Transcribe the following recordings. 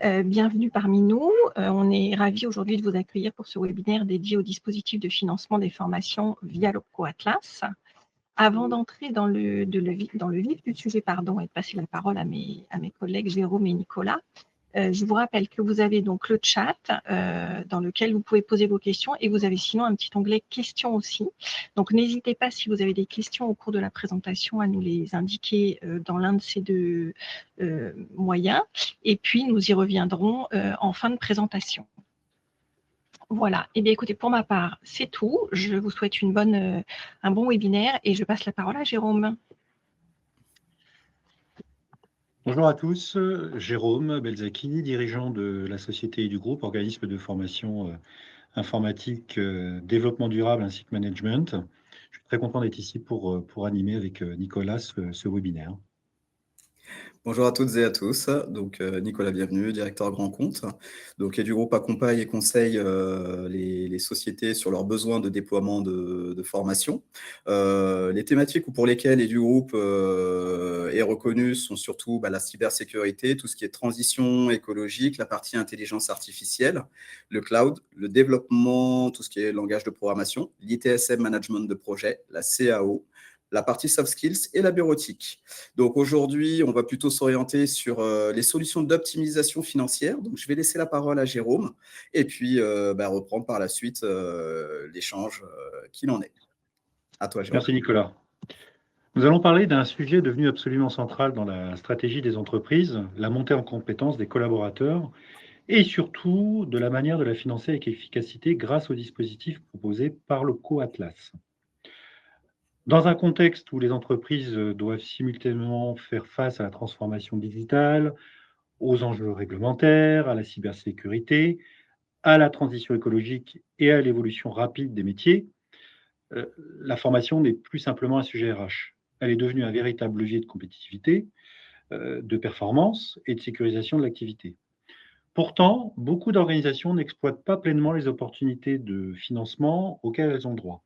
Bienvenue parmi nous. On est ravis aujourd'hui de vous accueillir pour ce webinaire dédié au dispositif de financement des formations via l'OPCO Atlas. Avant d'entrer dans le vif du sujet et de passer la parole à mes collègues Jérôme et Nicolas, je vous rappelle que vous avez donc le chat dans lequel vous pouvez poser vos questions et vous avez sinon un petit onglet questions aussi. Donc n'hésitez pas, si vous avez des questions au cours de la présentation, à nous les indiquer dans l'un de ces deux moyens, et puis nous y reviendrons en fin de présentation. Voilà, et bien écoutez, pour ma part, c'est tout. Je vous souhaite un bon webinaire et je passe la parole à Jérôme. Bonjour à tous, Jérôme Belzacchi, dirigeant de la société et du groupe, organisme de formation informatique, développement durable ainsi que management. Je suis très content d'être ici pour animer avec Nicolas ce webinaire. Bonjour à toutes et à tous, donc Nicolas, bienvenue, directeur grand compte. Donc, et du groupe accompagne et conseille les sociétés sur leurs besoins de déploiement de formation. Les thématiques pour lesquelles et du groupe est reconnu sont surtout la cybersécurité, tout ce qui est transition écologique, la partie intelligence artificielle, le cloud, le développement, tout ce qui est langage de programmation, l'ITSM management de projet, la CAO, la partie soft skills et la bureautique. Donc aujourd'hui, on va plutôt s'orienter sur les solutions d'optimisation financière. Donc je vais laisser la parole à Jérôme et puis reprendre par la suite l'échange qu'il en est. À toi, Jérôme. Merci Nicolas. Nous allons parler d'un sujet devenu absolument central dans la stratégie des entreprises, la montée en compétence des collaborateurs et surtout de la manière de la financer avec efficacité grâce aux dispositifs proposés par l'OPCO Atlas. Dans un contexte où les entreprises doivent simultanément faire face à la transformation digitale, aux enjeux réglementaires, à la cybersécurité, à la transition écologique et à l'évolution rapide des métiers, la formation n'est plus simplement un sujet RH. Elle est devenue un véritable levier de compétitivité, de performance et de sécurisation de l'activité. Pourtant, beaucoup d'organisations n'exploitent pas pleinement les opportunités de financement auxquelles elles ont droit.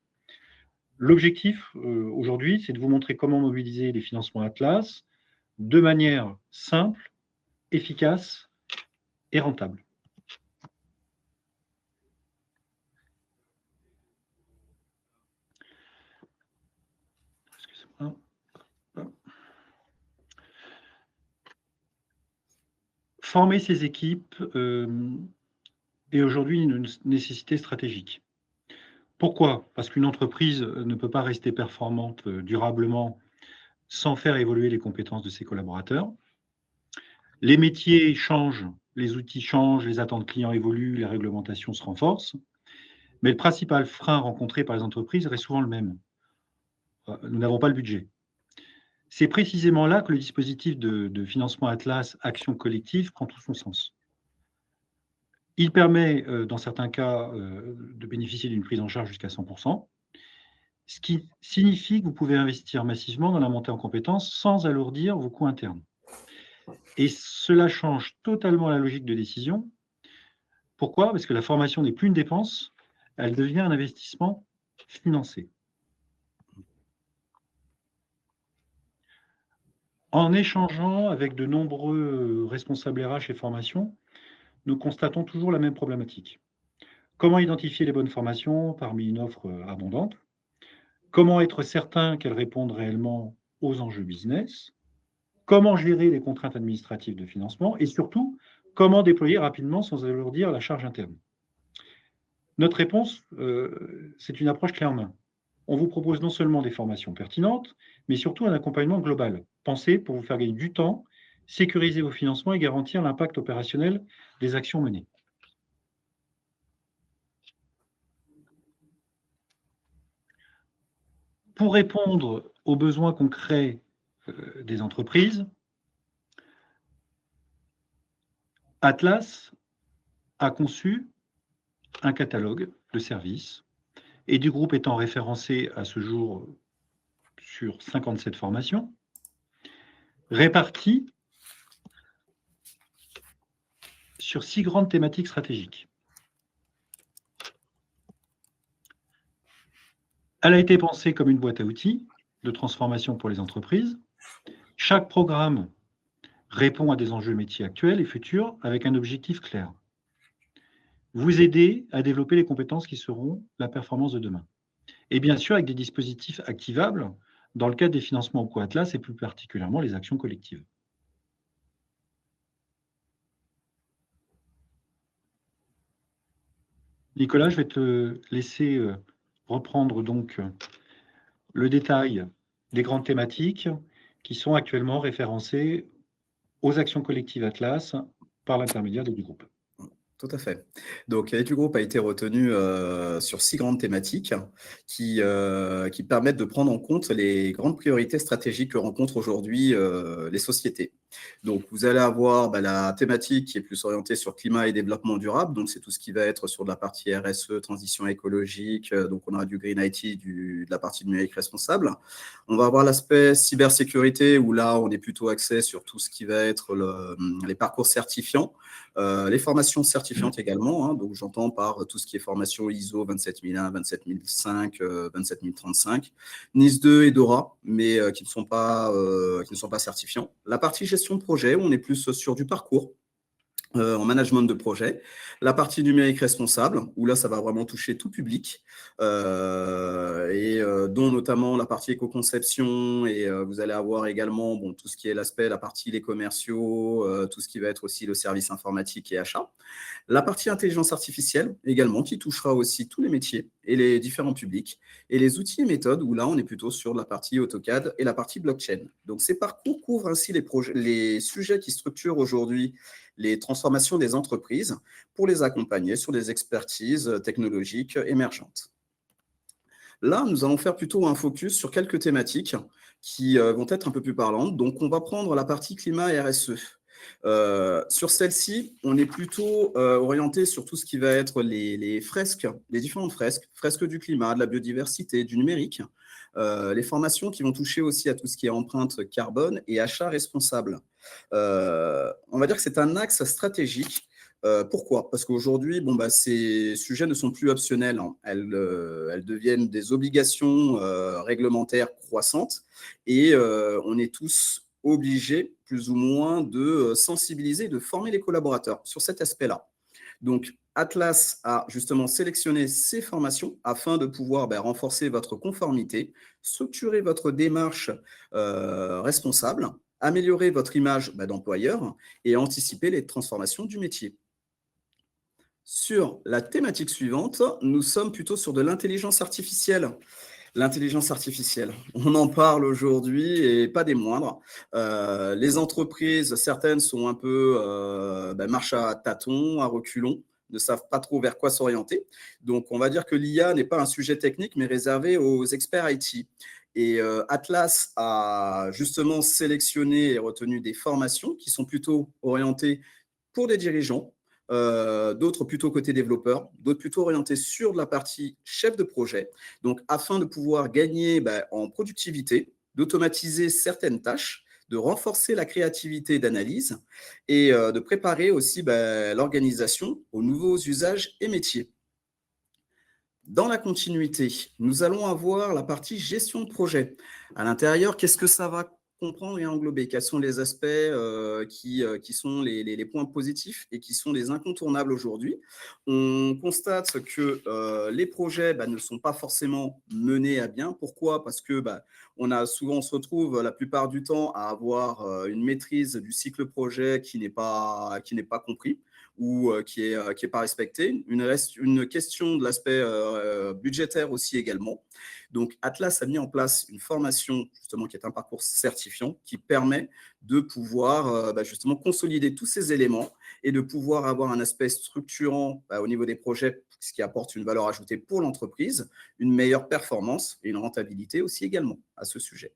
L'objectif aujourd'hui, c'est de vous montrer comment mobiliser les financements Atlas de manière simple, efficace et rentable. Excusez-moi. Former ces équipes est aujourd'hui une nécessité stratégique. Pourquoi? Parce qu'une entreprise ne peut pas rester performante durablement sans faire évoluer les compétences de ses collaborateurs. Les métiers changent, les outils changent, les attentes clients évoluent, les réglementations se renforcent. Mais le principal frein rencontré par les entreprises reste souvent le même. Nous n'avons pas le budget. C'est précisément là que le dispositif de financement Atlas Action Collective prend tout son sens. Il permet, dans certains cas, de bénéficier d'une prise en charge jusqu'à 100%, ce qui signifie que vous pouvez investir massivement dans la montée en compétences sans alourdir vos coûts internes. Et cela change totalement la logique de décision. Pourquoi? Parce que la formation n'est plus une dépense, elle devient un investissement financé. En échangeant avec de nombreux responsables RH et formation, nous constatons toujours la même problématique. Comment identifier les bonnes formations parmi une offre abondante? Comment être certain qu'elles répondent réellement aux enjeux business? Comment gérer les contraintes administratives de financement? Et surtout, comment déployer rapidement sans alourdir la charge interne? Notre réponse, c'est une approche clé en main. On vous propose non seulement des formations pertinentes, mais surtout un accompagnement global, pensé pour vous faire gagner du temps, sécuriser vos financements et garantir l'impact opérationnel des actions menées. Pour répondre aux besoins concrets des entreprises, Atlas a conçu un catalogue de services et du groupe étant référencé à ce jour sur 57 formations, réparties sur 6 grandes thématiques stratégiques. Elle a été pensée comme une boîte à outils de transformation pour les entreprises. Chaque programme répond à des enjeux métiers actuels et futurs avec un objectif clair. Vous aider à développer les compétences qui seront la performance de demain. Et bien sûr, avec des dispositifs activables dans le cadre des financements au co-Atlas et plus particulièrement les actions collectives. Nicolas, je vais te laisser reprendre donc le détail des grandes thématiques qui sont actuellement référencées aux actions collectives Atlas par l'intermédiaire du groupe. Tout à fait. Donc, l'aide du groupe a été retenue sur 6 grandes thématiques qui permettent de prendre en compte les grandes priorités stratégiques que rencontrent aujourd'hui les sociétés. Donc, vous allez avoir la thématique qui est plus orientée sur climat et développement durable. Donc, c'est tout ce qui va être sur de la partie RSE, transition écologique. Donc, on aura du Green IT, de la partie numérique responsable. On va avoir l'aspect cybersécurité où là, on est plutôt axé sur tout ce qui va être les parcours certifiants. Les formations certifiantes également, donc j'entends par tout ce qui est formation ISO 27001, 27005, 27035, NIS 2 et DORA, mais qui ne sont pas certifiants. La partie gestion de projet, on est plus sur du parcours, en management de projet. La partie numérique responsable, où là, ça va vraiment toucher tout public, dont notamment la partie éco-conception, et vous allez avoir également tout ce qui est la partie les commerciaux, tout ce qui va être aussi le service informatique et achat. La partie intelligence artificielle également, qui touchera aussi tous les métiers et les différents publics. Et les outils et méthodes, où là, on est plutôt sur la partie AutoCAD et la partie blockchain. Donc, ces parcours couvrent ainsi les sujets qui structurent aujourd'hui les transformations des entreprises pour les accompagner sur des expertises technologiques émergentes. Là, nous allons faire plutôt un focus sur quelques thématiques qui vont être un peu plus parlantes. Donc, on va prendre la partie climat et RSE. Sur celle-ci, on est plutôt orienté sur tout ce qui va être les fresques, les différentes fresques du climat, de la biodiversité, du numérique, les formations qui vont toucher aussi à tout ce qui est empreinte carbone et achat responsable. On va dire que c'est un axe stratégique. Pourquoi ? Parce qu'aujourd'hui, ces sujets ne sont plus optionnels, hein. Elles deviennent des obligations réglementaires croissantes et on est tous obligés, plus ou moins, de sensibiliser, de former les collaborateurs sur cet aspect-là. Donc, Atlas a justement sélectionné ces formations afin de pouvoir renforcer votre conformité, structurer votre démarche responsable, améliorer votre image d'employeur et anticiper les transformations du métier. Sur la thématique suivante, nous sommes plutôt sur de l'intelligence artificielle. L'intelligence artificielle, on en parle aujourd'hui et pas des moindres. Les entreprises, certaines sont un peu marchent à tâtons, à reculons, ne savent pas trop vers quoi s'orienter. Donc, on va dire que l'IA n'est pas un sujet technique, mais réservé aux experts IT. Et Atlas a justement sélectionné et retenu des formations qui sont plutôt orientées pour des dirigeants, d'autres plutôt côté développeur, d'autres plutôt orientés sur de la partie chef de projet, donc afin de pouvoir gagner en productivité, d'automatiser certaines tâches, de renforcer la créativité d'analyse et de préparer aussi l'organisation aux nouveaux usages et métiers. Dans la continuité, nous allons avoir la partie gestion de projet. À l'intérieur, qu'est-ce que ça va comprendre et englober? Quels sont les aspects qui sont les points positifs et qui sont les incontournables aujourd'hui? On constate que les projets ne sont pas forcément menés à bien. Pourquoi? Parce que on se retrouve la plupart du temps à avoir une maîtrise du cycle projet qui n'est pas compris ou qui est pas respecté. Une question de l'aspect budgétaire aussi également. Donc, Atlas a mis en place une formation justement qui est un parcours certifiant qui permet de pouvoir justement consolider tous ces éléments et de pouvoir avoir un aspect structurant au niveau des projets, ce qui apporte une valeur ajoutée pour l'entreprise, une meilleure performance et une rentabilité aussi également à ce sujet.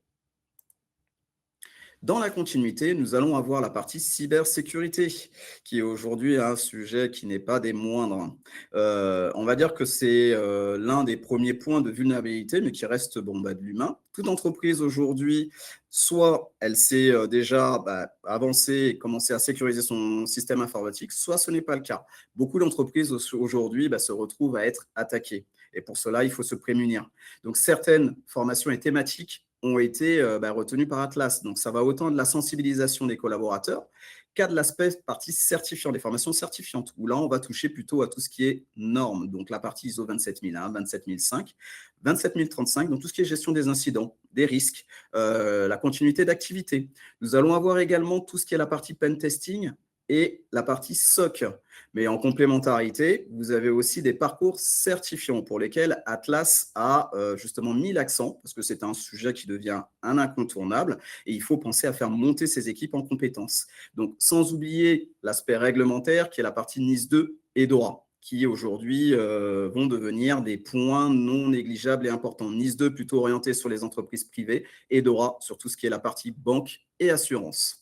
Dans la continuité, nous allons avoir la partie cybersécurité, qui est aujourd'hui un sujet qui n'est pas des moindres. On va dire que c'est l'un des premiers points de vulnérabilité, mais qui reste de l'humain. Toute entreprise aujourd'hui, soit elle sait déjà avancer et commencer à sécuriser son système informatique, soit ce n'est pas le cas. Beaucoup d'entreprises aujourd'hui se retrouvent à être attaquées. Et pour cela, il faut se prémunir. Donc, certaines formations et thématiques ont été retenus par Atlas. Donc, ça va autant de la sensibilisation des collaborateurs qu'à de l'aspect partie certifiant, des formations certifiantes, où là, on va toucher plutôt à tout ce qui est normes, donc la partie ISO 27001, 27005, 27035, donc tout ce qui est gestion des incidents, des risques, la continuité d'activité. Nous allons avoir également tout ce qui est la partie pen testing et la partie SOC. Mais en complémentarité, vous avez aussi des parcours certifiants pour lesquels Atlas a justement mis l'accent, parce que c'est un sujet qui devient un incontournable, et il faut penser à faire monter ces équipes en compétences. Donc, sans oublier l'aspect réglementaire, qui est la partie NIS 2 et DORA, qui aujourd'hui vont devenir des points non négligeables et importants. NIS 2 plutôt orienté sur les entreprises privées, et DORA sur tout ce qui est la partie banque et assurance.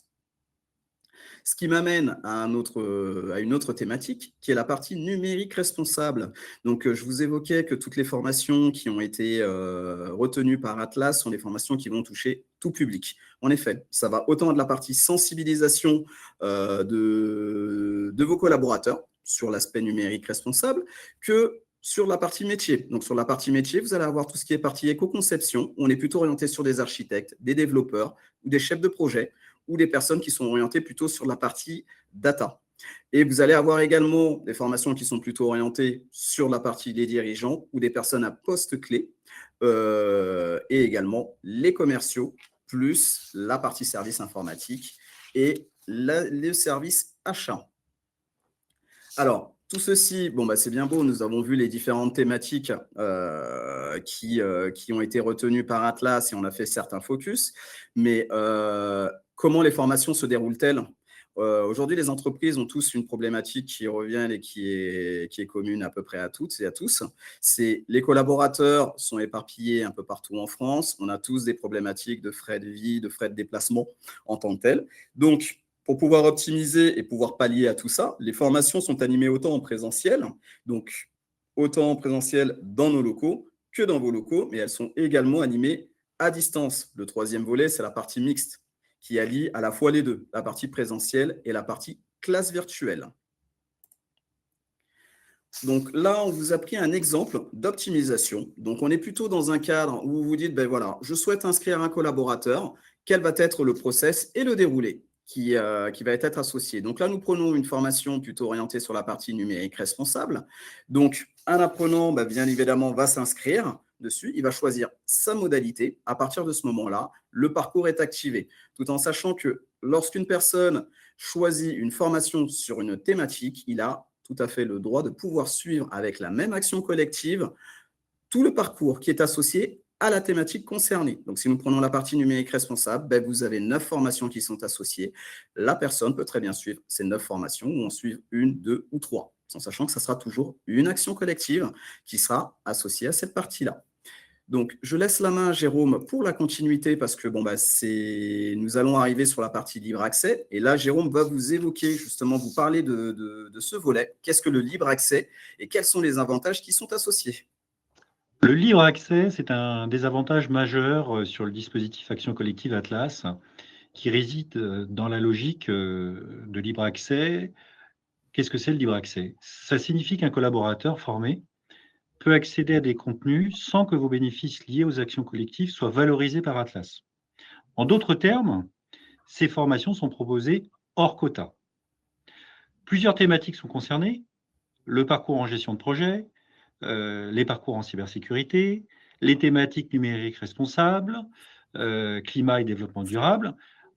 Ce qui m'amène à une autre thématique, qui est la partie numérique responsable. Donc, je vous évoquais que toutes les formations qui ont été retenues par Atlas sont des formations qui vont toucher tout public. En effet, ça va autant de la partie sensibilisation de vos collaborateurs sur l'aspect numérique responsable que sur la partie métier. Donc, sur la partie métier, vous allez avoir tout ce qui est partie éco-conception. On est plutôt orienté sur des architectes, des développeurs ou des chefs de projet, ou des personnes qui sont orientées plutôt sur la partie data. Et vous allez avoir également des formations qui sont plutôt orientées sur la partie des dirigeants ou des personnes à poste clé, et également les commerciaux, plus la partie service informatique et le service achat. Alors, tout ceci, c'est bien beau, nous avons vu les différentes thématiques qui ont été retenues par Atlas et on a fait certains focus, mais comment les formations se déroulent-elles ? Aujourd'hui, les entreprises ont tous une problématique qui revient et qui est commune à peu près à toutes et à tous. C'est les collaborateurs sont éparpillés un peu partout en France. On a tous des problématiques de frais de vie, de frais de déplacement en tant que tels. Donc, pour pouvoir optimiser et pouvoir pallier à tout ça, les formations sont animées autant en présentiel, donc autant en présentiel dans nos locaux que dans vos locaux, mais elles sont également animées à distance. Le troisième volet, c'est la partie mixte, qui allie à la fois les deux, la partie présentielle et la partie classe virtuelle. Donc là, on vous a pris un exemple d'optimisation. Donc, on est plutôt dans un cadre où vous vous dites, voilà, je souhaite inscrire un collaborateur, quel va être le process et le déroulé qui va être associé. Donc là, nous prenons une formation plutôt orientée sur la partie numérique responsable. Donc, un apprenant, bien évidemment, va s'inscrire dessus. Il va choisir sa modalité. À partir de ce moment-là, le parcours est activé. Tout en sachant que lorsqu'une personne choisit une formation sur une thématique, il a tout à fait le droit de pouvoir suivre avec la même action collective tout le parcours qui est associé à la thématique concernée. Donc, si nous prenons la partie numérique responsable, vous avez 9 formations qui sont associées. La personne peut très bien suivre ces 9 formations ou en suivre 1, 2 ou 3, en sachant que ça sera toujours une action collective qui sera associée à cette partie-là. Donc, je laisse la main à Jérôme pour la continuité parce que nous allons arriver sur la partie libre accès. Et là, Jérôme va vous évoquer, justement, vous parler de ce volet. Qu'est-ce que le libre accès et quels sont les avantages qui sont associés ? Le libre accès, c'est un des avantages majeurs sur le dispositif Action collective Atlas qui réside dans la logique de libre accès. Qu'est-ce que c'est le libre accès ? Ça signifie qu'un collaborateur formé peut accéder à des contenus sans que vos bénéfices liés aux actions collectives soient valorisés par Atlas. En d'autres termes, ces formations sont proposées hors quota. Plusieurs thématiques sont concernées, le parcours en gestion de projet, les parcours en cybersécurité, les thématiques numériques responsables, climat et développement durable.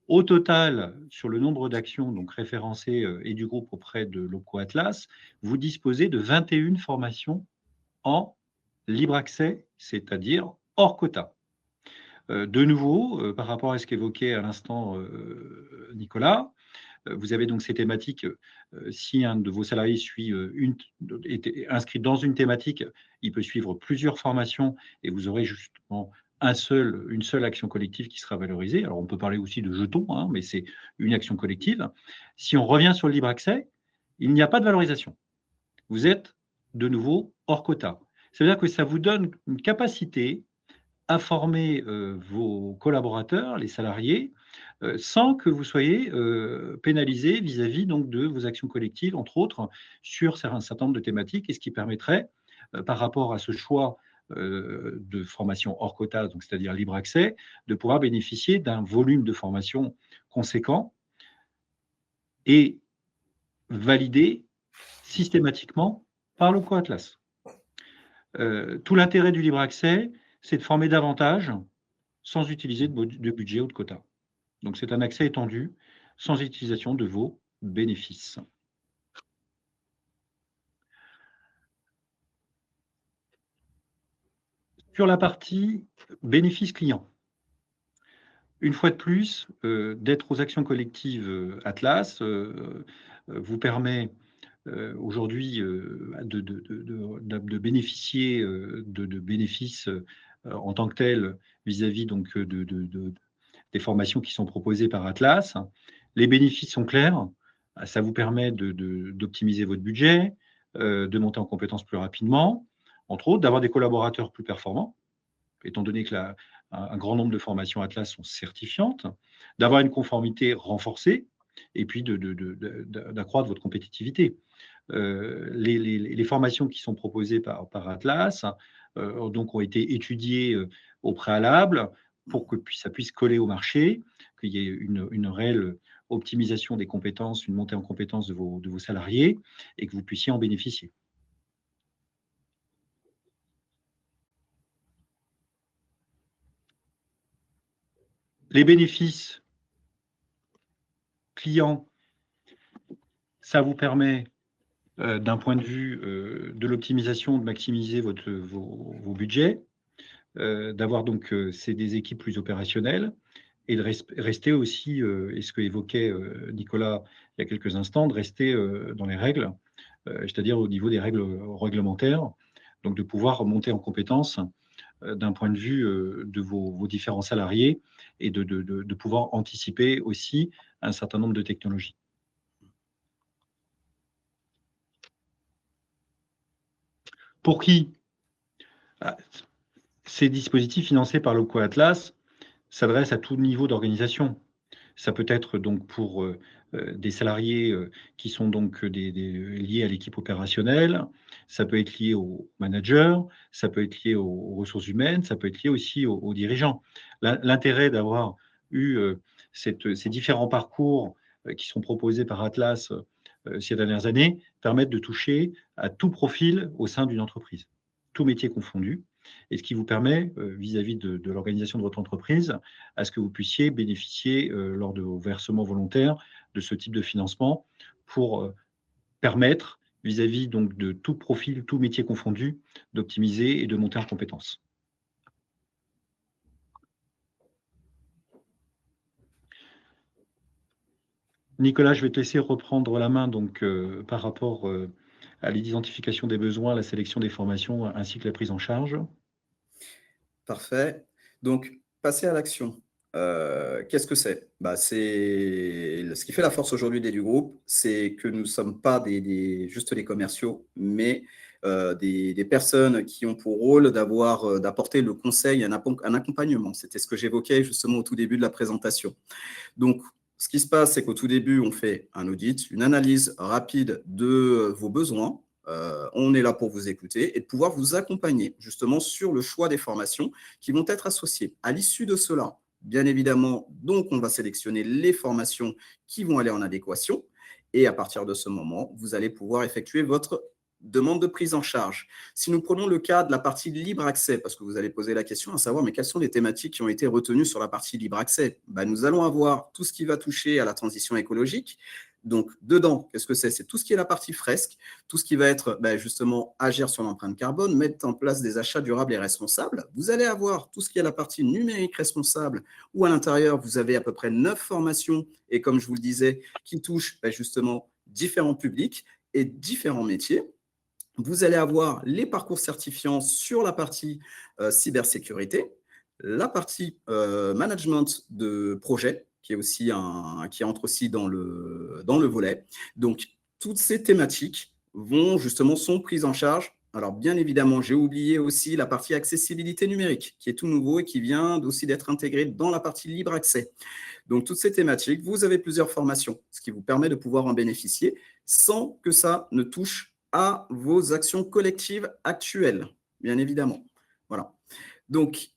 Au total, sur le nombre d'actions donc référencées et du groupe auprès de Loco Atlas, vous disposez de 21 formations en libre accès, c'est-à-dire hors quota. De nouveau, par rapport à ce qu'évoquait à l'instant Nicolas, vous avez donc ces thématiques. Si un de vos salariés est inscrit dans une thématique, il peut suivre plusieurs formations et vous aurez justement une seule action collective qui sera valorisée. Alors, on peut parler aussi de jetons, mais c'est une action collective. Si on revient sur le libre accès, il n'y a pas de valorisation. Vous êtes de nouveau hors quota. C'est-à-dire que ça vous donne une capacité à former vos collaborateurs, les salariés, sans que vous soyez pénalisé vis-à-vis donc de vos actions collectives, entre autres, sur un certain nombre de thématiques, et ce qui permettrait, par rapport à ce choix de formation hors quota, donc c'est-à-dire libre accès, de pouvoir bénéficier d'un volume de formation conséquent et validé systématiquement par le Coatlas. Tout l'intérêt du libre accès, c'est de former davantage sans utiliser de budget ou de quota. Donc c'est un accès étendu sans utilisation de vos bénéfices. Sur la partie bénéfices clients, une fois de plus, d'être aux actions collectives Atlas vous permet aujourd'hui de bénéficier de bénéfices en tant que tels vis-à-vis donc des formations qui sont proposées par Atlas. Les bénéfices sont clairs, ça vous permet d'optimiser votre budget, de monter en compétences plus rapidement, entre autres, d'avoir des collaborateurs plus performants, étant donné que un grand nombre de formations Atlas sont certifiantes, d'avoir une conformité renforcée, et puis d'accroître votre compétitivité. Les formations qui sont proposées par Atlas donc ont été étudiées au préalable pour que ça puisse coller au marché, qu'il y ait une réelle optimisation des compétences, une montée en compétences de vos salariés et que vous puissiez en bénéficier. Les bénéfices clients, ça vous permet d'un point de vue de l'optimisation, de maximiser vos budgets, d'avoir donc des équipes plus opérationnelles et de rester aussi, et ce que évoquait Nicolas il y a quelques instants, de rester dans les règles, c'est-à-dire au niveau des règles réglementaires, donc de pouvoir monter en compétences d'un point de vue de vos différents salariés et de pouvoir anticiper aussi un certain nombre de technologies. Pour qui ces dispositifs financés par le Coatlas s'adressent à tout niveau d'organisation. Ça peut être donc pour des salariés qui sont donc liés à l'équipe opérationnelle, ça peut être lié aux managers, ça peut être lié aux ressources humaines, ça peut être lié aussi aux dirigeants. L'intérêt d'avoir eu ces différents parcours qui sont proposés par Atlas ces dernières années permettent de toucher à tout profil au sein d'une entreprise, tout métier confondu, et ce qui vous permet, vis-à-vis de l'organisation de votre entreprise, à ce que vous puissiez bénéficier, lors de vos versements volontaires, de ce type de financement pour permettre, vis-à-vis donc de tout profil, tout métier confondu, d'optimiser et de monter en compétences. Nicolas, je vais te laisser reprendre la main donc, par rapport à l'identification des besoins, la sélection des formations, ainsi que la prise en charge. Parfait. Donc, passer à l'action. Qu'est-ce que c'est? C'est ce qui fait la force aujourd'hui du groupe, c'est que nous ne sommes pas juste des commerciaux, mais des personnes qui ont pour rôle d'apporter le conseil, un accompagnement. C'était ce que j'évoquais justement au tout début de la présentation. Donc, ce qui se passe, c'est qu'au tout début, on fait un audit, une analyse rapide de vos besoins. On est là pour vous écouter et de pouvoir vous accompagner justement sur le choix des formations qui vont être associées. À l'issue de cela, bien évidemment, donc on va sélectionner les formations qui vont aller en adéquation et à partir de ce moment, vous allez pouvoir effectuer votre demande de prise en charge. Si nous prenons le cas de la partie libre accès, parce que vous allez poser la question à savoir, mais quelles sont les thématiques qui ont été retenues sur la partie libre accès? Nous allons avoir tout ce qui va toucher à la transition écologique. Donc, dedans, qu'est-ce que c'est? C'est tout ce qui est la partie fresque, tout ce qui va être justement agir sur l'empreinte carbone, mettre en place des achats durables et responsables. Vous allez avoir tout ce qui est la partie numérique responsable, où à l'intérieur, vous avez à peu près 9 formations, et comme je vous le disais, qui touchent justement différents publics et différents métiers. Vous allez avoir les parcours certifiants sur la partie cybersécurité, la partie management de projet, qui entre aussi dans le volet. Donc, toutes ces thématiques sont prises en charge. Alors, bien évidemment, j'ai oublié aussi la partie accessibilité numérique, qui est tout nouveau et qui vient aussi d'être intégrée dans la partie libre accès. Donc, toutes ces thématiques, vous avez plusieurs formations, ce qui vous permet de pouvoir en bénéficier sans que ça ne touche à vos actions collectives actuelles, bien évidemment. Voilà. Donc,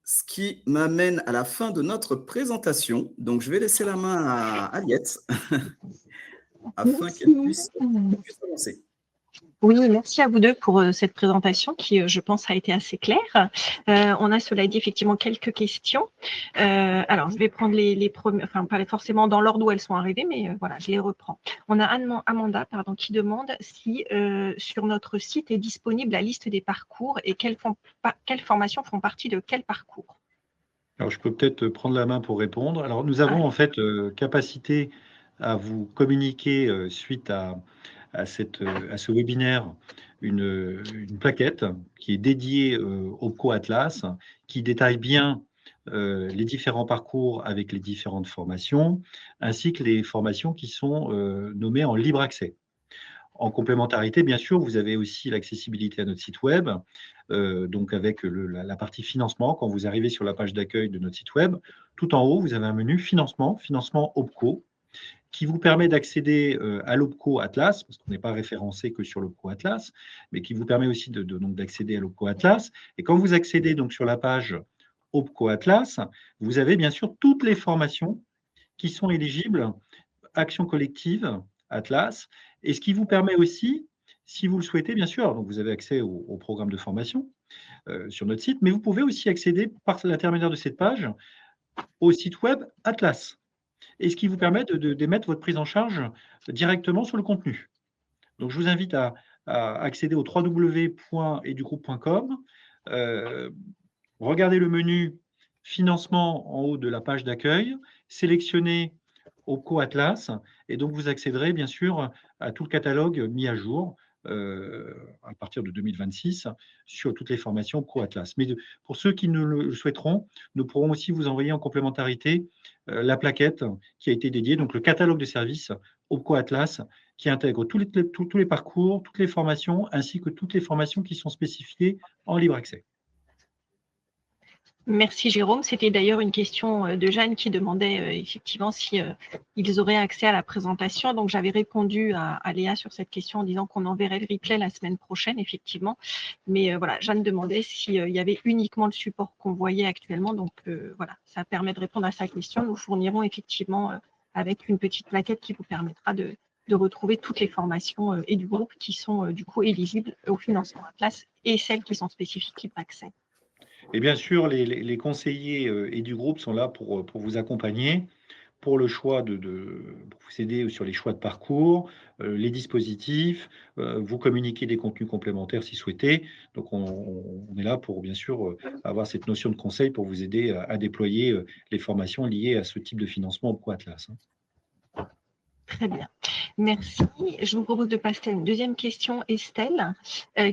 ce qui m'amène à la fin de notre présentation. Donc, je vais laisser la main à Aliette afin qu'elle puisse avancer. Oui, merci à vous deux pour cette présentation qui, je pense, a été assez claire. On a, cela dit, effectivement quelques questions. Alors, je vais prendre les premières, enfin, pas forcément dans l'ordre où elles sont arrivées, mais voilà, je les reprends. On a Amanda qui demande si sur notre site est disponible la liste des parcours et quelles formations font partie de quel parcours. Alors, je peux peut-être prendre la main pour répondre. Alors, nous avons en fait capacité à vous communiquer suite à ce webinaire une plaquette qui est dédiée OPCO Atlas, qui détaille bien les différents parcours avec les différentes formations, ainsi que les formations qui sont nommées en libre accès. En complémentarité, bien sûr, vous avez aussi l'accessibilité à notre site web, donc avec la partie financement. Quand vous arrivez sur la page d'accueil de notre site web, tout en haut, vous avez un menu financement OPCO, qui vous permet d'accéder à l'OPCO Atlas, parce qu'on n'est pas référencé que sur l'OPCO Atlas, mais qui vous permet aussi donc d'accéder à l'OPCO Atlas. Et quand vous accédez donc sur la page OPCO Atlas, vous avez bien sûr toutes les formations qui sont éligibles, action collective, Atlas, et ce qui vous permet aussi, si vous le souhaitez, bien sûr, donc vous avez accès au programme de formation sur notre site, mais vous pouvez aussi accéder par l'intermédiaire de cette page au site web Atlas, et ce qui vous permet d'émettre votre prise en charge directement sur le contenu. Donc, je vous invite à accéder au www.edugroupe.com, regardez le menu financement en haut de la page d'accueil, sélectionnez OPCO Atlas, et donc vous accéderez bien sûr à tout le catalogue mis à jour à partir de 2026 sur toutes les formations OPCO Atlas. Mais pour ceux qui ne le souhaiteront, nous pourrons aussi vous envoyer en complémentarité la plaquette qui a été dédiée, donc le catalogue de services OPCO Atlas, qui intègre tous les parcours, toutes les formations, ainsi que toutes les formations qui sont spécifiées en libre accès. Merci Jérôme. C'était d'ailleurs une question de Jeanne qui demandait effectivement si ils auraient accès à la présentation. Donc j'avais répondu à Léa sur cette question en disant qu'on enverrait le replay la semaine prochaine, effectivement. Mais voilà, Jeanne demandait s'il y avait uniquement le support qu'on voyait actuellement. Donc voilà, ça permet de répondre à sa question. Nous fournirons effectivement avec une petite plaquette qui vous permettra de retrouver toutes les formations et du groupe qui sont du coup éligibles au financement Atlas et celles qui sont spécifiques libre accès. Et bien sûr, les conseillers et du groupe sont là pour vous accompagner pour le choix pour vous aider sur les choix de parcours, les dispositifs, vous communiquer des contenus complémentaires si souhaité. Donc, on est là pour, bien sûr, avoir cette notion de conseil pour vous aider à déployer les formations liées à ce type de financement au Atlas. Très bien, merci. Je vous propose de passer à une deuxième question, Estelle,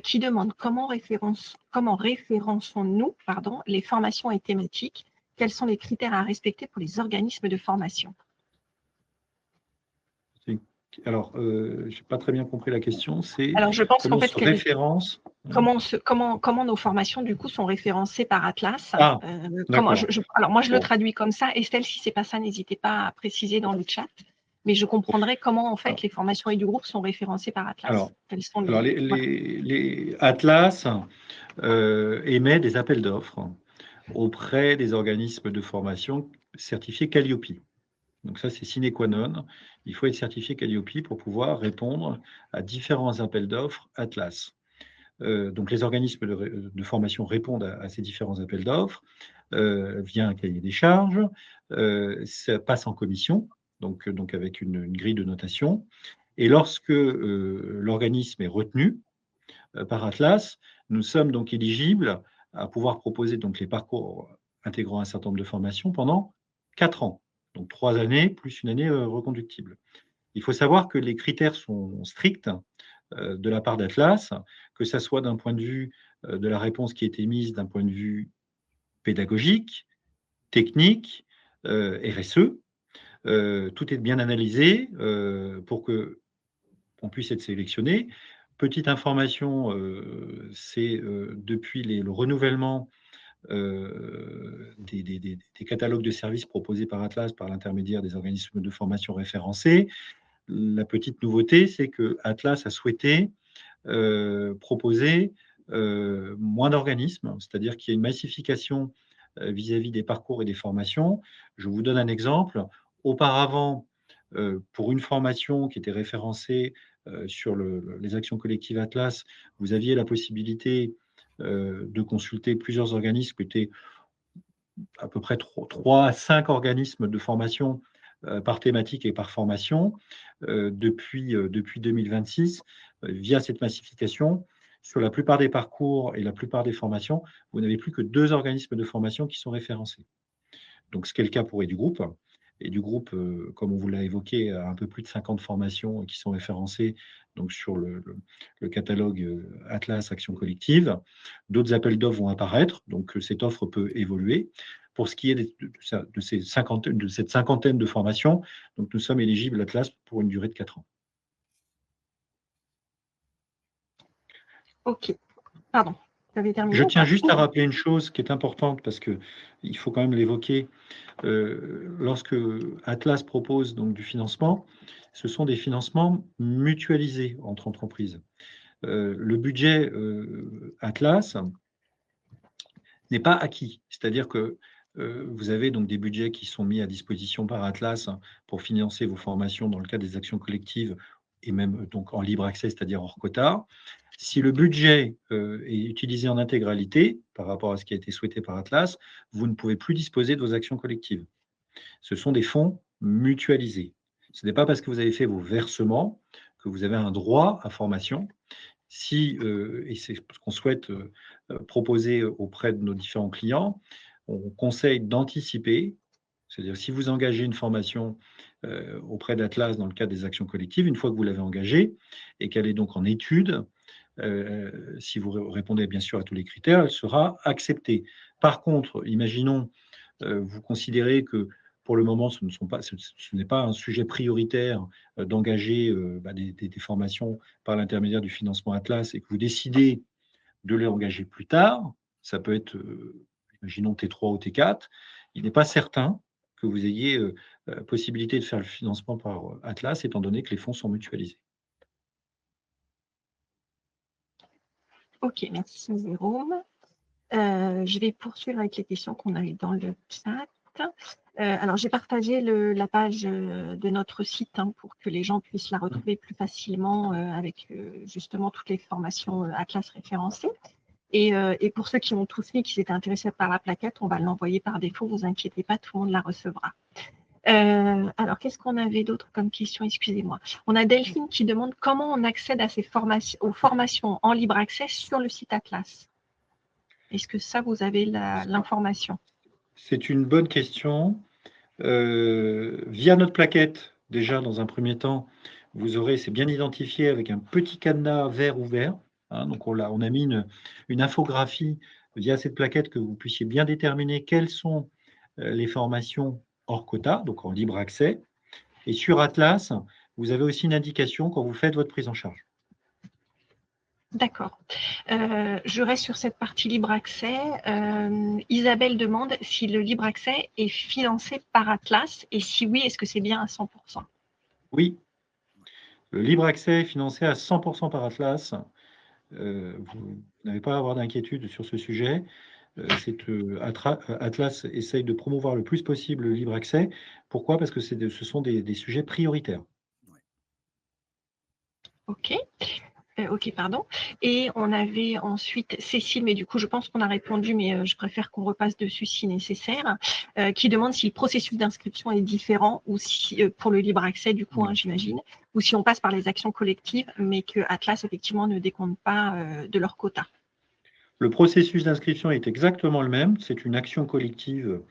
qui demande comment référençons-nous les formations et thématiques? Quels sont les critères à respecter pour les organismes de formation? Alors, je n'ai pas très bien compris la question. C'est alors, je pense comment qu'en fait, se référence comment nos formations du coup sont référencées par Atlas. Ah, alors moi, je le traduis comme ça. Estelle, si ce n'est pas ça, n'hésitez pas à préciser dans le chat. Mais je comprendrai comment en fait les formations et du groupe sont référencées par Atlas. Alors les Atlas émet des appels d'offres auprès des organismes de formation certifiés Calliope. Donc ça, c'est sine qua non. Il faut être certifié Calliope pour pouvoir répondre à différents appels d'offres Atlas. Donc les organismes de formation répondent à ces différents appels d'offres via un cahier des charges. Ça passe en commission, donc avec une grille de notation. Et lorsque l'organisme est retenu par Atlas, nous sommes donc éligibles à pouvoir proposer donc les parcours intégrant un certain nombre de formations pendant 4 ans. Donc 3 années plus une année reconductible. Il faut savoir que les critères sont stricts de la part d'Atlas, que ça soit d'un point de vue de la réponse qui est émise, d'un point de vue pédagogique, technique, RSE. Tout est bien analysé pour qu'on puisse être sélectionné. Petite information, c'est depuis le renouvellement des catalogues de services proposés par Atlas par l'intermédiaire des organismes de formation référencés. La petite nouveauté, c'est que Atlas a souhaité proposer moins d'organismes, c'est-à-dire qu'il y a une massification vis-à-vis des parcours et des formations. Je vous donne un exemple. Auparavant, pour une formation qui était référencée sur les actions collectives Atlas, vous aviez la possibilité de consulter plusieurs organismes qui étaient à peu près 3 à 5 organismes de formation par thématique et par formation. Depuis 2026, via cette massification, sur la plupart des parcours et la plupart des formations, vous n'avez plus que 2 organismes de formation qui sont référencés. Donc, ce qui est le cas pour Edugroup. Edugroup, comme on vous l'a évoqué, a un peu plus de 50 formations qui sont référencées donc sur le catalogue Atlas Action Collective. D'autres appels d'offres vont apparaître, donc cette offre peut évoluer. Pour ce qui est de cette cinquantaine de formations, donc nous sommes éligibles à Atlas pour une durée de 4 ans. Ok, pardon. Je tiens juste à rappeler une chose qui est importante parce qu'il faut quand même l'évoquer. Lorsque Atlas propose donc du financement, ce sont des financements mutualisés entre entreprises. Le budget Atlas n'est pas acquis, c'est-à-dire que vous avez donc des budgets qui sont mis à disposition par Atlas pour financer vos formations dans le cadre des actions collectives et même donc en libre accès, c'est-à-dire hors quota. Si le budget est utilisé en intégralité par rapport à ce qui a été souhaité par Atlas, vous ne pouvez plus disposer de vos actions collectives. Ce sont des fonds mutualisés. Ce n'est pas parce que vous avez fait vos versements que vous avez un droit à formation. Si, et c'est ce qu'on souhaite proposer auprès de nos différents clients, on conseille d'anticiper, c'est-à-dire si vous engagez une formation auprès d'Atlas dans le cadre des actions collectives, une fois que vous l'avez engagée et qu'elle est donc en étude, si vous répondez bien sûr à tous les critères, elle sera acceptée. Par contre, imaginons, vous considérez que pour le moment, ce n'est pas un sujet prioritaire d'engager des formations par l'intermédiaire du financement Atlas et que vous décidez de les engager plus tard, ça peut être, imaginons T3 ou T4, il n'est pas certain que vous ayez possibilité de faire le financement par Atlas, étant donné que les fonds sont mutualisés. Ok, merci Jérôme. Je vais poursuivre avec les questions qu'on a eues dans le chat. Alors, j'ai partagé la page de notre site pour que les gens puissent la retrouver plus facilement avec justement toutes les formations Atlas référencées. Et pour ceux qui ont tous mis, qui s'étaient intéressés par la plaquette, on va l'envoyer par défaut, vous inquiétez pas, tout le monde la recevra. Alors, qu'est-ce qu'on avait d'autre comme question? Excusez-moi. On a Delphine qui demande comment on accède à aux formations en libre accès sur le site Atlas. Est-ce que ça, vous avez l'information? C'est une bonne question. Via notre plaquette, déjà dans un premier temps, vous aurez, c'est bien identifié avec un petit cadenas vert ouvert. Donc on a mis une infographie via cette plaquette que vous puissiez bien déterminer quelles sont les formations hors quota, donc en libre accès. Et sur Atlas, vous avez aussi une indication quand vous faites votre prise en charge. D'accord. Je reste sur cette partie libre accès. Isabelle demande si le libre accès est financé par Atlas et si oui, est-ce que c'est bien à 100%? Oui. Le libre accès est financé à 100% par Atlas. Vous n'avez pas à avoir d'inquiétude sur ce sujet. Atlas essaye de promouvoir le plus possible le libre accès. Pourquoi? Parce que ce sont des sujets prioritaires. Ok. Ok, pardon. Et on avait ensuite Cécile, mais du coup, je pense qu'on a répondu, mais je préfère qu'on repasse dessus si nécessaire, qui demande si le processus d'inscription est différent ou si, pour le libre accès, du coup, j'imagine, ou si on passe par les actions collectives, mais que Atlas, effectivement, ne décompte pas de leur quota. Le processus d'inscription est exactement le même. C'est une action collective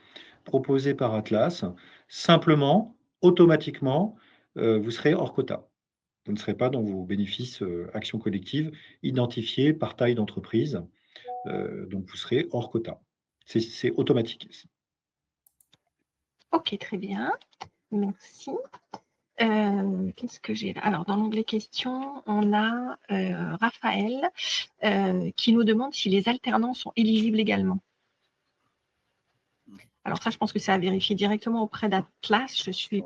proposée par Atlas. Simplement, automatiquement, vous serez hors quota. Vous ne serez pas dans vos bénéfices actions collectives identifiés par taille d'entreprise. Donc, vous serez hors quota. C'est automatique. Ok, très bien. Merci. Qu'est-ce que j'ai là? Alors, dans l'onglet questions, on a Raphaël qui nous demande si les alternants sont éligibles également. Alors ça, je pense que c'est à vérifier directement auprès d'Atlas. Je suis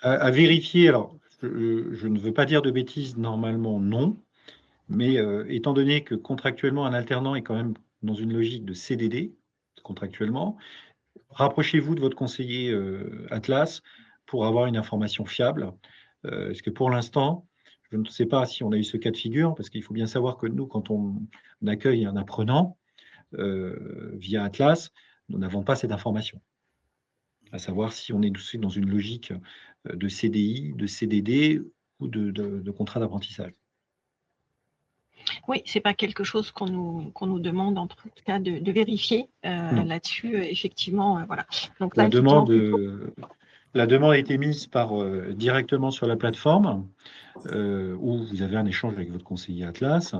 à vérifier. Alors, je ne veux pas dire de bêtises. Normalement, non. Mais étant donné que contractuellement, un alternant est quand même dans une logique de CDD, contractuellement, rapprochez-vous de votre conseiller Atlas pour avoir une information fiable. Parce que pour l'instant, je ne sais pas si on a eu ce cas de figure, parce qu'il faut bien savoir que nous, quand on accueille un apprenant via Atlas, nous n'avons pas cette information. À savoir si on est dans une logique de CDI, de CDD ou de contrat d'apprentissage. Oui, c'est pas quelque chose qu'on nous demande, en tout cas, de vérifier là-dessus, effectivement. Voilà. Donc là, la demande a été mise directement sur la plateforme où vous avez un échange avec votre conseiller Atlas.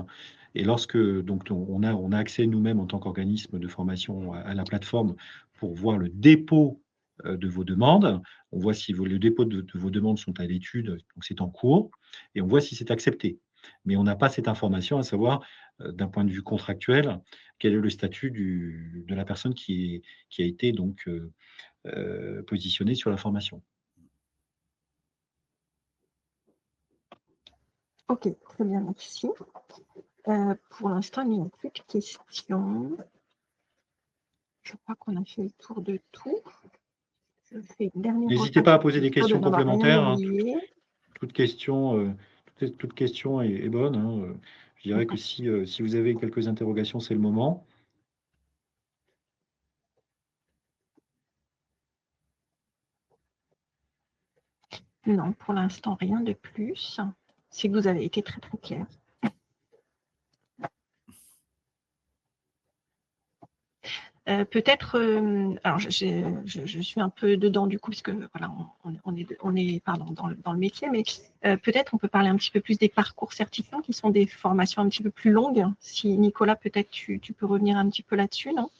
Et lorsque donc, on a accès nous-mêmes en tant qu'organisme de formation à la plateforme pour voir le dépôt de vos demandes. On voit si le dépôt de vos demandes sont à l'étude, donc c'est en cours, et on voit si c'est accepté. Mais on n'a pas cette information, à savoir, d'un point de vue contractuel, quel est le statut de la personne qui a été donc positionnée sur la formation. Ok, très bien, merci. Pour l'instant, il n'y a plus de questions. Je crois qu'on a fait le tour de tout. Je fais une dernière N'hésitez pas à poser des questions complémentaires. Toute question est bonne. Hein. Je dirais que si vous avez quelques interrogations, c'est le moment. Non, pour l'instant, rien de plus. C'est que vous avez été très, très clair. Peut-être, alors je suis un peu dedans du coup, parce que voilà, on est pardon, dans le métier, mais peut-être on peut parler un petit peu plus des parcours certifiants qui sont des formations un petit peu plus longues. Si Nicolas, peut-être tu peux revenir un petit peu là-dessus, non?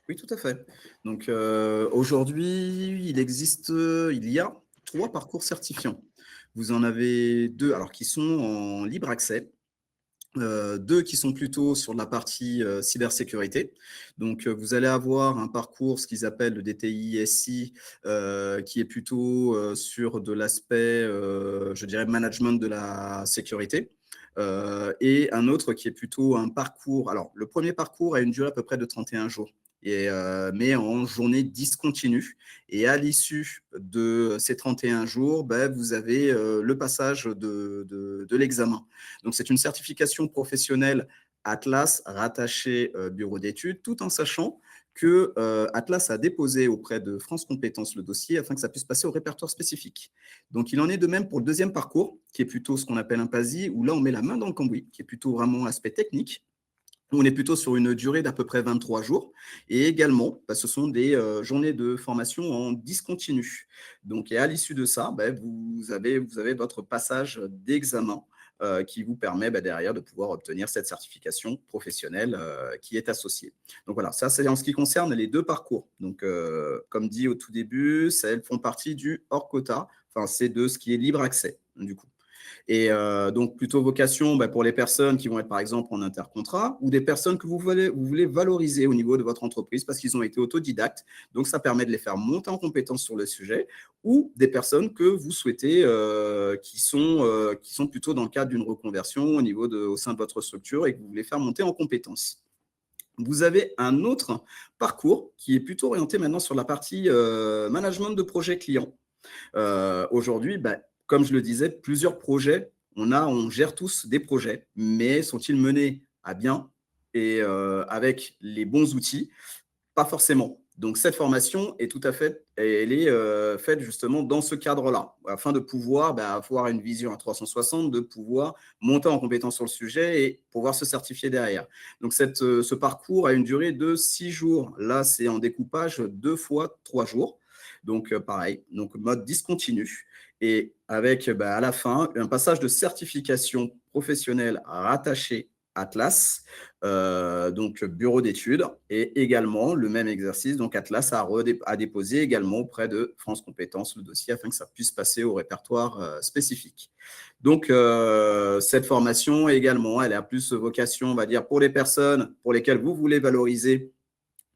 Oui, tout à fait. Donc aujourd'hui, il y a 3 parcours certifiants. Vous en avez 2 alors, qui sont en libre accès. 2 qui sont plutôt sur la partie cybersécurité. Donc, vous allez avoir un parcours, ce qu'ils appellent le DTI SI, qui est plutôt sur de l'aspect, je dirais, management de la sécurité. Et un autre qui est plutôt un parcours. Alors, le premier parcours a une durée à peu près de 31 jours. Mais en journée discontinue. Et à l'issue de ces 31 jours, vous avez le passage de l'examen. Donc, c'est une certification professionnelle Atlas rattachée bureau d'études, tout en sachant que Atlas a déposé auprès de France Compétences le dossier afin que ça puisse passer au répertoire spécifique. Donc, il en est de même pour le deuxième parcours, qui est plutôt ce qu'on appelle un PASI, où là, on met la main dans le cambouis, qui est plutôt vraiment l'aspect technique. On est plutôt sur une durée d'à peu près 23 jours. Et également, ce sont des journées de formation en discontinu. Donc, et à l'issue de ça, vous avez votre passage d'examen qui vous permet derrière de pouvoir obtenir cette certification professionnelle qui est associée. Donc voilà, ça c'est en ce qui concerne les 2 parcours. Donc comme dit au tout début, elles font partie du hors quota, enfin c'est de ce qui est libre accès du coup. Et donc, plutôt vocation pour les personnes qui vont être, par exemple, en intercontrat ou des personnes que vous voulez valoriser au niveau de votre entreprise parce qu'ils ont été autodidactes. Donc, ça permet de les faire monter en compétence sur le sujet, ou des personnes que vous souhaitez qui sont plutôt dans le cadre d'une reconversion au sein de votre structure et que vous voulez faire monter en compétence. Vous avez un autre parcours qui est plutôt orienté maintenant sur la partie management de projet client. Aujourd'hui, comme je le disais, plusieurs projets, on gère tous des projets, mais sont-ils menés à bien et avec les bons outils? Pas forcément. Donc, cette formation est elle est faite justement dans ce cadre-là, afin de pouvoir avoir une vision à 360, de pouvoir monter en compétence sur le sujet et pouvoir se certifier derrière. Donc, ce parcours a une durée de 6 jours. Là, c'est en découpage 2 fois 3 jours. Donc, pareil, donc mode discontinu. Et avec à la fin, un passage de certification professionnelle rattaché Atlas, donc bureau d'études, et également le même exercice. Donc, Atlas a déposé également auprès de France Compétences le dossier afin que ça puisse passer au répertoire spécifique. Donc, cette formation également, elle a plus vocation, on va dire, pour les personnes pour lesquelles vous voulez valoriser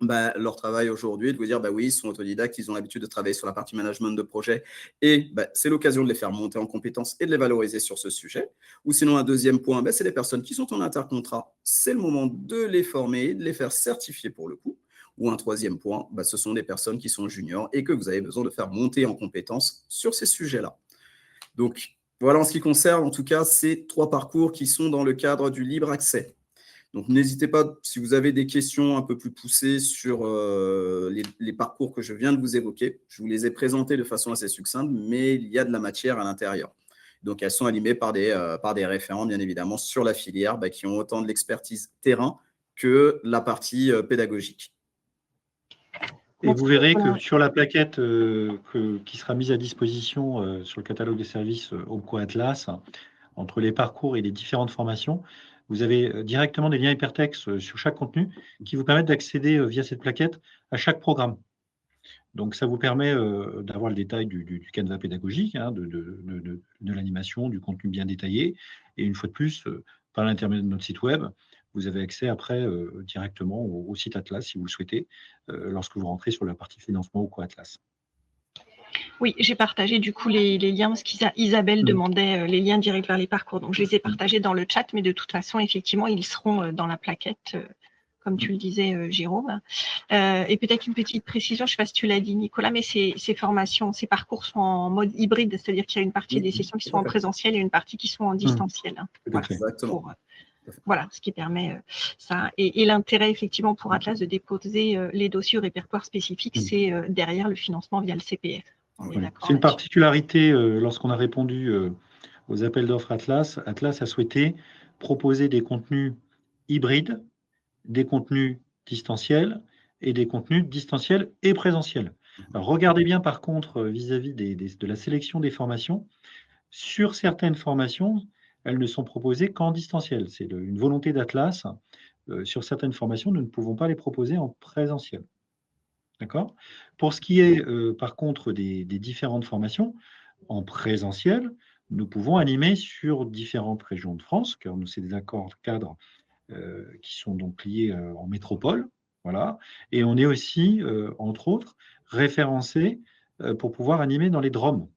leur travail aujourd'hui est de vous dire, oui, ils sont autodidactes, ils ont l'habitude de travailler sur la partie management de projet et c'est l'occasion de les faire monter en compétences et de les valoriser sur ce sujet. Ou sinon, un deuxième point, c'est les personnes qui sont en intercontrat. C'est le moment de les former, de les faire certifier pour le coup. Ou un troisième point, ce sont des personnes qui sont juniors et que vous avez besoin de faire monter en compétences sur ces sujets-là. Donc, voilà en ce qui concerne, en tout cas, ces 3 parcours qui sont dans le cadre du libre accès. Donc, n'hésitez pas, si vous avez des questions un peu plus poussées sur les parcours que je viens de vous évoquer, je vous les ai présentés de façon assez succincte, mais il y a de la matière à l'intérieur. Donc, elles sont animées par des référents, bien évidemment, sur la filière, qui ont autant de l'expertise terrain que la partie pédagogique. Et vous verrez que sur la plaquette qui sera mise à disposition sur le catalogue des services OPCO Atlas, entre les parcours et les différentes formations, vous avez directement des liens hypertextes sur chaque contenu qui vous permettent d'accéder via cette plaquette à chaque programme. Donc, ça vous permet d'avoir le détail du canevas pédagogique, de l'animation, du contenu bien détaillé. Et une fois de plus, par l'intermédiaire de notre site web, vous avez accès après directement au site Atlas, si vous le souhaitez, lorsque vous rentrez sur la partie financement OPCO Atlas. Oui, j'ai partagé du coup les liens parce qu'Isabelle demandait les liens directs vers les parcours. Donc, je les ai partagés dans le chat, mais de toute façon, effectivement, ils seront dans la plaquette, comme tu le disais, Jérôme. Et peut-être une petite précision, je ne sais pas si tu l'as dit, Nicolas, mais ces formations, ces parcours sont en mode hybride, c'est-à-dire qu'il y a une partie des sessions qui sont en présentiel et une partie qui sont en distanciel. Voilà, exactement. Voilà, ce qui permet ça. Et l'intérêt, effectivement, pour Atlas de déposer les dossiers au répertoire spécifique, c'est derrière le financement via le CPF. C'est une particularité lorsqu'on a répondu aux appels d'offres Atlas. Atlas a souhaité proposer des contenus hybrides, des contenus distanciels et des contenus distanciels et présentiels. Alors, regardez bien par contre vis-à-vis de la sélection des formations. Sur certaines formations, elles ne sont proposées qu'en distanciel. C'est une volonté d'Atlas. Sur certaines formations, nous ne pouvons pas les proposer en présentiel. D'accord ? Pour ce qui est, par contre, des différentes formations, en présentiel, nous pouvons animer sur différentes régions de France, car c'est des accords cadres qui sont donc liés en métropole. Voilà. Et on est aussi, entre autres, référencé pour pouvoir animer dans les DROM.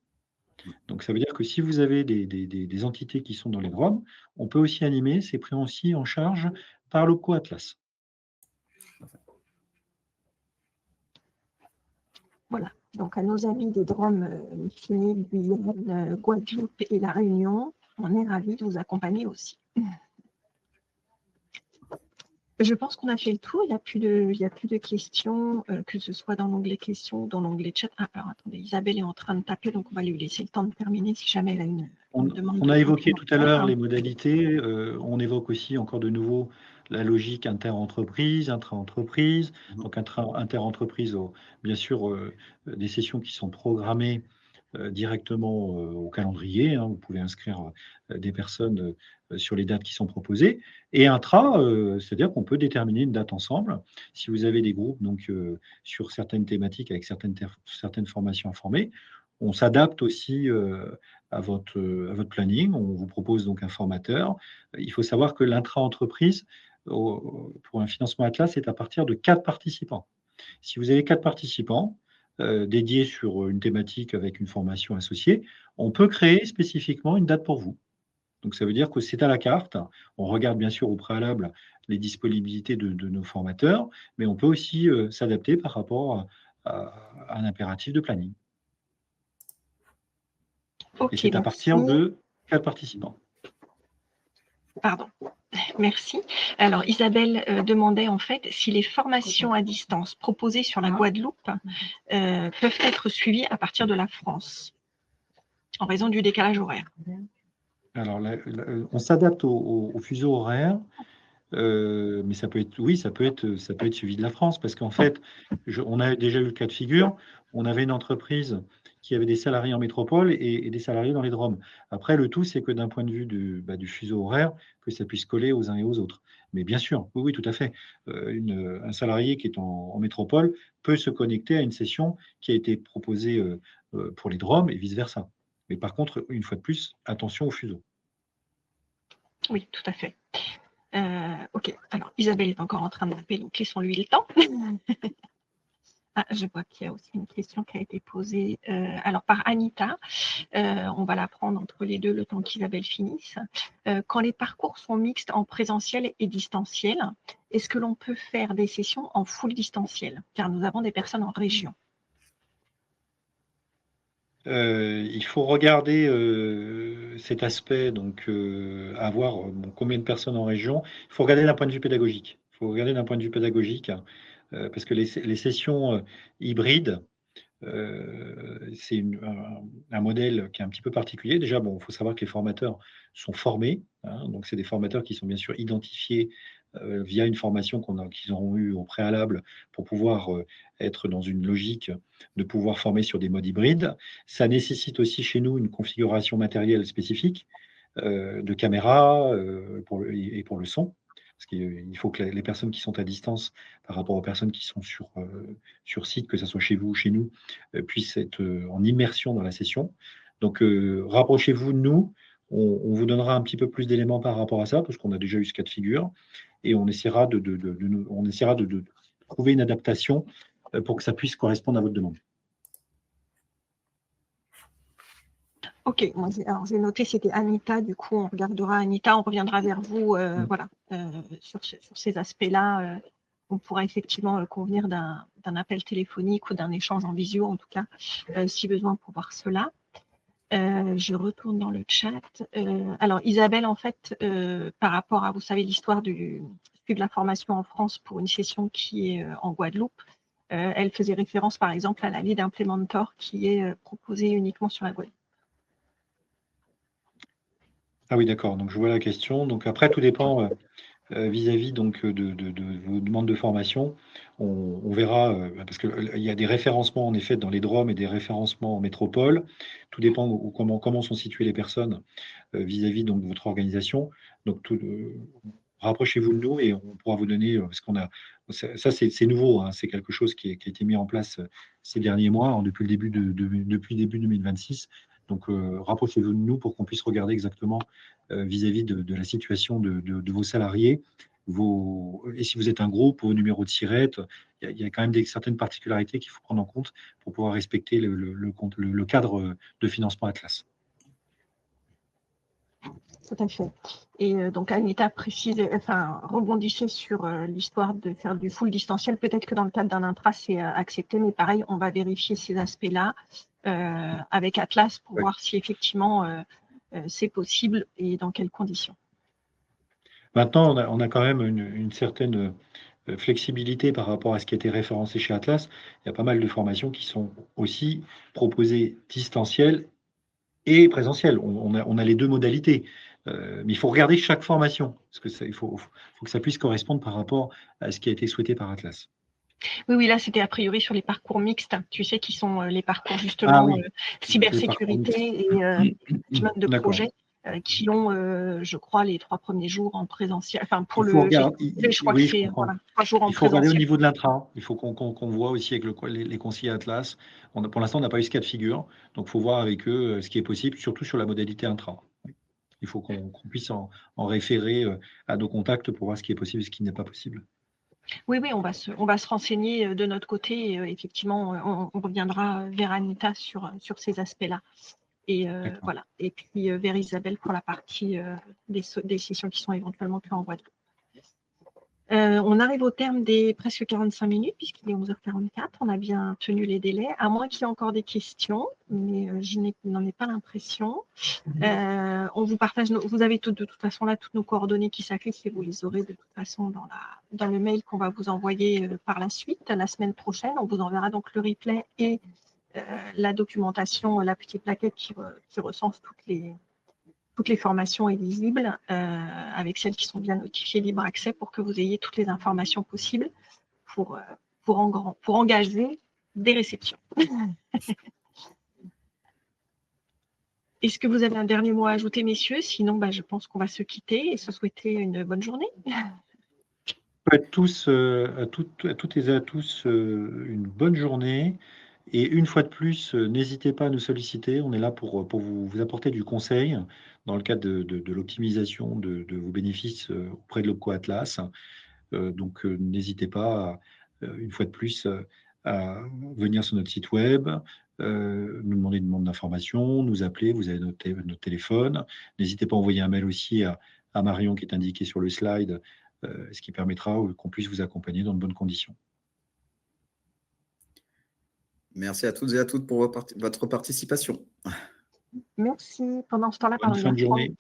Donc, ça veut dire que si vous avez des entités qui sont dans les DROM, on peut aussi animer, c'est pris aussi en charge par l'OPCO Atlas. Voilà, donc à nos amis des DROM, Guyane, Guadeloupe et La Réunion, on est ravis de vous accompagner aussi. Je pense qu'on a fait le tour, il n'y a plus de questions, que ce soit dans l'onglet questions ou dans l'onglet chat. Ah, alors attendez, Isabelle est en train de taper, donc on va lui laisser le temps de terminer si jamais elle a une demande. On a évoqué tout à l'heure les modalités, on évoque aussi encore de nouveau la logique inter-entreprise, intra-entreprise. Donc inter-entreprise, bien sûr, des sessions qui sont programmées directement au calendrier. Vous pouvez inscrire des personnes sur les dates qui sont proposées. Et intra, c'est-à-dire qu'on peut déterminer une date ensemble. Si vous avez des groupes donc, sur certaines thématiques avec certaines formations à former, on s'adapte aussi à votre planning. On vous propose donc un formateur. Il faut savoir que l'intra-entreprise, pour un financement Atlas, c'est à partir de 4 participants. Si vous avez 4 participants, dédiés sur une thématique avec une formation associée, on peut créer spécifiquement une date pour vous. Donc, ça veut dire que c'est à la carte. On regarde bien sûr au préalable les disponibilités de nos formateurs, mais on peut aussi s'adapter par rapport à un impératif de planning. Okay, et c'est à partir de 4 participants. Pardon. Merci. Alors, Isabelle demandait en fait si les formations à distance proposées sur la Guadeloupe peuvent être suivies à partir de la France, en raison du décalage horaire. Alors, on s'adapte au fuseau horaire, mais ça peut être, oui, ça peut être suivi de la France, parce qu'en fait, on a déjà eu le cas de figure, on avait une entreprise qui avait des salariés en métropole et des salariés dans les DROM. Après, le tout, c'est que d'un point de vue du fuseau horaire, que ça puisse coller aux uns et aux autres. Mais bien sûr, oui, tout à fait. Un salarié qui est en métropole peut se connecter à une session qui a été proposée pour les DROM et vice-versa. Mais par contre, une fois de plus, attention au fuseau. Oui, tout à fait. Ok, alors Isabelle est encore en train de taper, donc laissons-lui le temps. Ah, je vois qu'il y a aussi une question qui a été posée alors par Anita. On va la prendre entre les deux le temps qu'Isabelle finisse. Quand les parcours sont mixtes en présentiel et distanciel, est-ce que l'on peut faire des sessions en full distanciel? Car nous avons des personnes en région. Il faut regarder cet aspect, donc avoir combien de personnes en région. Il faut regarder d'un point de vue pédagogique. Il faut regarder d'un point de vue pédagogique, parce que les sessions hybrides, c'est un modèle qui est un petit peu particulier. Déjà, il faut savoir que les formateurs sont formés, hein, donc c'est des formateurs qui sont bien sûr identifiés via une formation qu'ils auront eue au préalable pour pouvoir être dans une logique de pouvoir former sur des modes hybrides. Ça nécessite aussi chez nous une configuration matérielle spécifique de caméra et pour le son. Parce qu'il faut que les personnes qui sont à distance par rapport aux personnes qui sont sur site, que ce soit chez vous ou chez nous, puissent être en immersion dans la session. Donc, rapprochez-vous de nous. On vous donnera un petit peu plus d'éléments par rapport à ça, parce qu'on a déjà eu ce cas de figure, et on essaiera de trouver une adaptation pour que ça puisse correspondre à votre demande. Ok, alors j'ai noté, c'était Anita, du coup on regardera Anita, on reviendra vers vous voilà, sur ces aspects-là. On pourra effectivement convenir d'un appel téléphonique ou d'un échange en visio, en tout cas, si besoin pour voir cela. Je retourne dans le chat. Alors Isabelle, en fait, par rapport à, vous savez, l'histoire de la formation en France pour une session qui est en Guadeloupe, elle faisait référence par exemple à la Lead Implementor qui est proposée uniquement sur la Guadeloupe. Ah oui, d'accord. Donc, je vois la question. Donc, après, tout dépend vis-à-vis donc de vos demandes de formation. On verra, parce qu'il y a des référencements en effet dans les DROM et des référencements en métropole. Tout dépend comment sont situées les personnes vis-à-vis donc de votre organisation. Donc, rapprochez-vous de nous et on pourra vous donner, parce qu'on a, ça c'est nouveau, hein, c'est quelque chose qui a été mis en place ces derniers mois, hein, depuis début 2026. Donc, rapprochez-vous de nous pour qu'on puisse regarder exactement vis-à-vis de la situation de vos salariés. Et si vous êtes un groupe ou au numéro de SIRET, il y a quand même certaines particularités qu'il faut prendre en compte pour pouvoir respecter le cadre de financement Atlas. Tout à fait. Et donc Anita rebondissait sur l'histoire de faire du full distanciel. Peut-être que dans le cadre d'un intra, c'est accepté, mais pareil, on va vérifier ces aspects-là avec Atlas pour voir si effectivement c'est possible et dans quelles conditions. Maintenant, on a quand même une certaine flexibilité par rapport à ce qui a été référencé chez Atlas. Il y a pas mal de formations qui sont aussi proposées distancielles et présentielles. On a les deux modalités. Mais il faut regarder chaque formation, parce que il faut que ça puisse correspondre par rapport à ce qui a été souhaité par Atlas. Oui, là, c'était a priori sur les parcours mixtes, tu sais, qui sont les parcours justement cybersécurité et management de projet, qui ont, je crois, les 3 premiers jours en présentiel. Enfin, pour je crois que c'est 3 jours en présentiel. Il faut regarder au niveau de l'intra. Il faut qu'on voit aussi avec les conseillers Atlas. Pour l'instant, on n'a pas eu ce cas de figure. Donc, il faut voir avec eux ce qui est possible, surtout sur la modalité intra. Il faut qu'on puisse en référer à nos contacts pour voir ce qui est possible et ce qui n'est pas possible. Oui, on va se renseigner de notre côté. Et, effectivement, on reviendra vers Anita sur ces aspects-là. Et voilà. Et puis vers Isabelle pour la partie des sessions qui sont éventuellement plus en Guadeloupe. On arrive au terme des presque 45 minutes, puisqu'il est 11h44. On a bien tenu les délais, à moins qu'il y ait encore des questions, mais je n'en ai pas l'impression. On vous partage, vous avez de toute façon là toutes nos coordonnées qui s'affichent et vous les aurez de toute façon dans le mail qu'on va vous envoyer par la suite. La semaine prochaine, on vous enverra donc le replay et la documentation, la petite plaquette qui recense toutes les formations éligibles, avec celles qui sont bien notifiées libre accès pour que vous ayez toutes les informations possibles pour engager des réceptions. Est-ce que vous avez un dernier mot à ajouter, messieurs? Sinon, je pense qu'on va se quitter et se souhaiter une bonne journée. À toutes et à tous une bonne journée Et une fois de plus, n'hésitez pas à nous solliciter. On est là pour vous apporter du conseil dans le cadre de l'optimisation de vos bénéfices auprès de l'Opco Atlas. Donc, n'hésitez pas, une fois de plus, à venir sur notre site web, nous demander une demande d'information, nous appeler, vous avez notre téléphone. N'hésitez pas à envoyer un mail aussi à Marion qui est indiqué sur le slide, ce qui permettra qu'on puisse vous accompagner dans de bonnes conditions. Merci à toutes et à toutes pour votre participation. Merci. Pendant ce temps-là, Bonne fin de journée.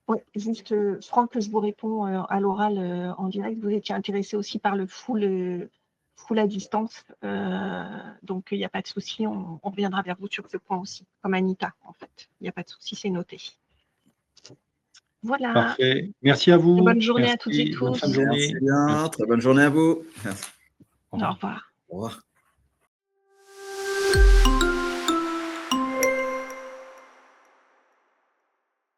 Ouais, juste, Franck, je vous réponds à l'oral en direct. Vous étiez intéressé aussi par le full à distance. Donc, il n'y a pas de souci. On reviendra vers vous sur ce point aussi, comme Anita, en fait. Il n'y a pas de souci, c'est noté. Voilà. Parfait. Merci à vous. Bonne journée Merci. à toutes et tous. Bonne fin de journée. Merci bien. Merci. Très bonne journée à vous. Merci. Au revoir. Au revoir.